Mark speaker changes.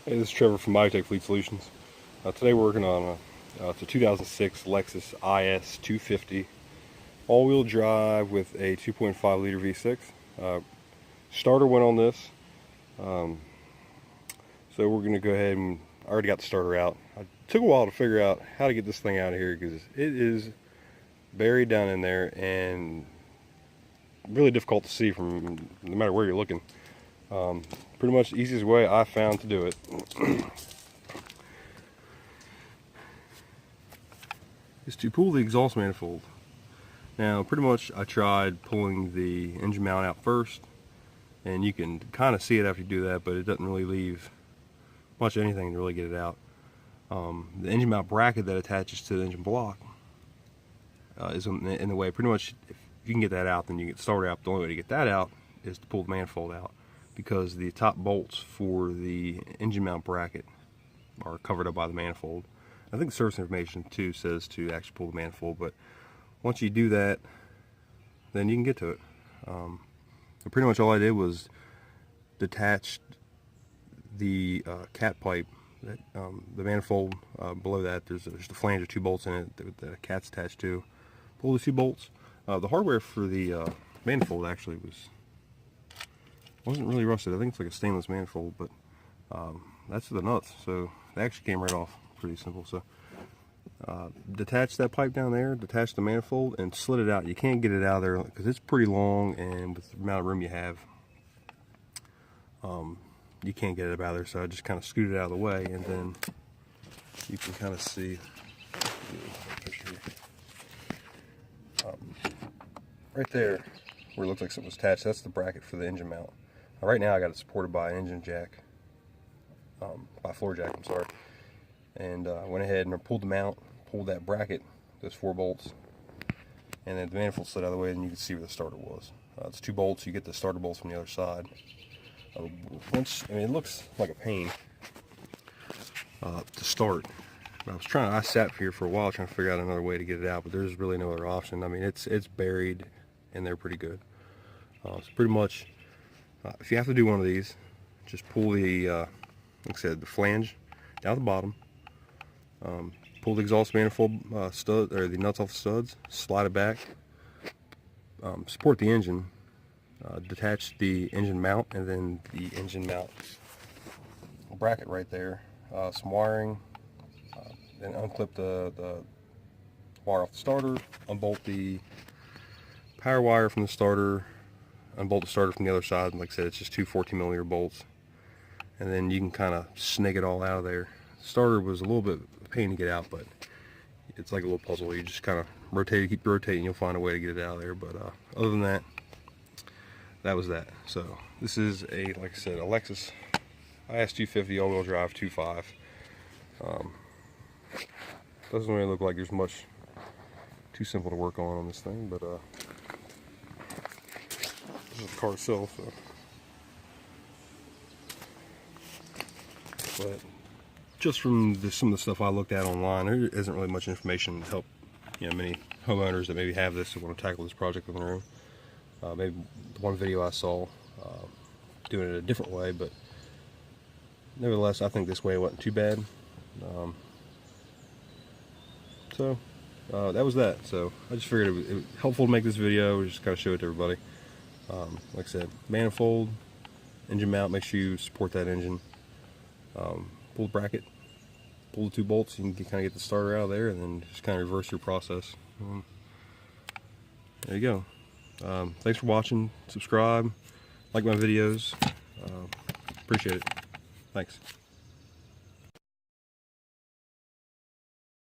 Speaker 1: Hey, this is Trevor from Biotech Fleet Solutions. Today we're working on it's a 2006 Lexus IS 250 all-wheel drive with a 2.5 liter V6. Starter went on this, so we're going to go ahead and I already got the starter out. It took a while to figure out how to get this thing out of here because it is buried down in there and really difficult to see from no matter where you're looking. Pretty much the easiest way I found to do it is to pull the exhaust manifold. Now pretty much I tried pulling the engine mount out first, and you can kind of see it after you do that, but it doesn't really leave much of anything to really get it out. The engine mount bracket that attaches to the engine block is in the way. Pretty much if you can get that out, then you get started out. The only way to get that out is to pull the manifold out, because the top bolts for the engine mount bracket are covered up by the manifold. I think the service information too says to actually pull the manifold, but once you do that, then you can get to it. And pretty much all I did was detach the cat pipe, that, the manifold below that. There's just a flange of 2 bolts in it that a cat's attached to. Pull the 2 bolts. The hardware for the manifold actually wasn't really rusted. I think it's like a stainless manifold, but that's the nuts, so they actually came right off. Pretty simple. So detach that pipe down there, detach the manifold, and slid it out. You can't get it out of there because it's pretty long, and with the amount of room you have, you can't get it out of there. So I just kind of scooted it out of the way, and then you can kind of see right there where it looks like something was attached. That's the bracket for the engine mount. Right now I got it supported by an engine jack, by a floor jack, I'm sorry. And I went ahead and I pulled the mount, pulled that bracket, those 4 bolts, and then the manifold slid out of the way, and you can see where the starter was. It's 2 bolts. You get the starter bolts from the other side. It looks like a pain to start. I sat here for a while trying to figure out another way to get it out, but there's really no other option. I mean, it's buried in there pretty good. So pretty much, if you have to do one of these, just pull the, like I said, the flange down at the bottom, pull the exhaust manifold stud, or the nuts off the studs, slide it back, support the engine, detach the engine mount, and then the engine mount bracket right there, some wiring, then unclip the wire off the starter, unbolt the power wire from the starter, unbolt the starter from the other side, and like I said, it's just 2 14mm bolts, and then you can kind of snake it all out of there. The starter was a little bit of a pain to get out, but it's like a little puzzle. You just kind of rotate, keep rotating, you'll find a way to get it out of there. But other than that, that was that. So this is like I said, a Lexus IS 250 all-wheel drive 2.5. Doesn't really look like there's much too simple to work on this thing, but this is the car itself. But just from some of the stuff I looked at online, there isn't really much information to help many homeowners that maybe have this and want to tackle this project on their own. Maybe the one video I saw doing it a different way, but nevertheless, I think this way wasn't too bad. So that was that. So I just figured it was helpful to make this video, just kind of show it to everybody. Like I said, manifold, engine mount, make sure you support that engine. Pull the bracket, pull the 2 bolts, you can kind of get the starter out of there, and then just kind of reverse your process. There you go. Thanks for watching. Subscribe, like my videos. Appreciate it. Thanks.